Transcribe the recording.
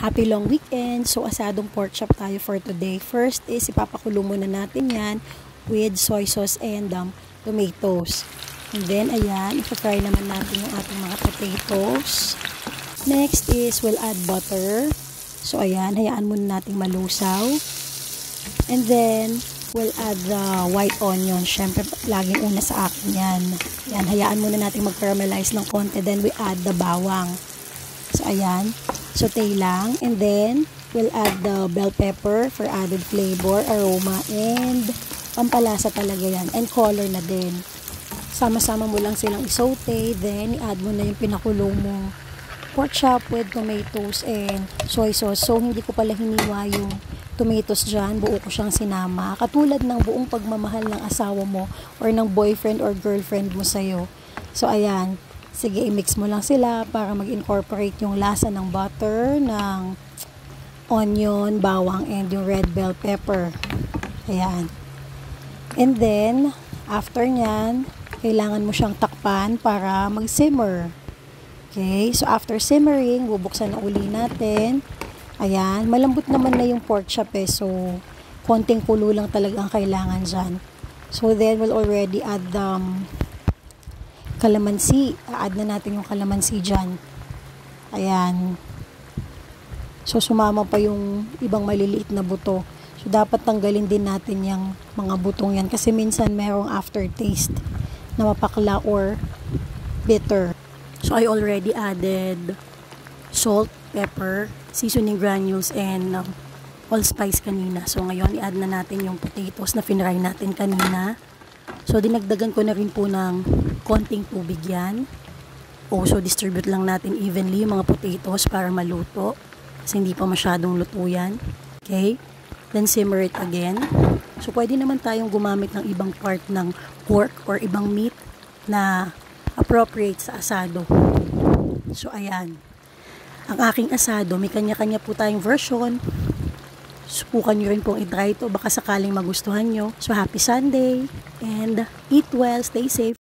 Happy long weekend! So, asadong pork chop tayo for today. First is, ipapakulo muna natin yan with soy sauce and tomatoes. And then, ayan, ipa-fry naman natin yung ating mga potatoes. Next is, we'll add butter. So, ayan, hayaan muna natin malusaw. And then, we'll add the white onion. Siyempre, laging una sa akin yan. Ayan, hayaan muna natin mag-caramelize ng konti. Then, we add the bawang. So, ayan. Saute lang. And then, we'll add the bell pepper for added flavor, aroma, and pampalasa talaga yan. And color na din. Sama-sama mo lang silang isaute. Then, i-add mo na yung pinakulo mo pork chop with tomatoes and soy sauce. So, hindi ko pala hiniwa yung tomatoes dyan. Buo ko siyang sinama. Katulad ng buong pagmamahal ng asawa mo or ng boyfriend or girlfriend mo sa'yo. So, ayan. Sige, i-mix mo lang sila para mag-incorporate yung lasa ng butter, ng onion, bawang, and yung red bell pepper. Ayan. And then, after nyan, kailangan mo siyang takpan para mag-simmer. Okay? So, after simmering, bubuksan na uli natin. Ayan. Malambot naman na yung pork chop eh. So, konting kulo lang talaga ang kailangan dyan. So, then, we'll already add the kalamansi. Add na natin yung kalamansi dyan. Ayan. So, sumama pa yung ibang maliliit na buto. So, dapat tanggalin din natin yung mga butong yan. Kasi minsan merong aftertaste na mapakla or bitter. So, I already added salt, pepper, seasoning granules, and allspice kanina. So, ngayon, i-add na natin yung potatoes na finry natin kanina. So, dinagdagan ko na rin po ng konting tubig yan. So, distribute lang natin evenly yung mga potatoes para maluto. Kasi hindi pa masyadong luto yan. Okay? Then, simmer it again. So, pwede naman tayong gumamit ng ibang part ng pork or ibang meat na appropriate sa asado. So, ayan. Ang aking asado, may kanya-kanya po tayong version. Subukan nyo rin pong i-try ito. Baka sakaling magustuhan nyo. So, happy Sunday. And eat well, stay safe.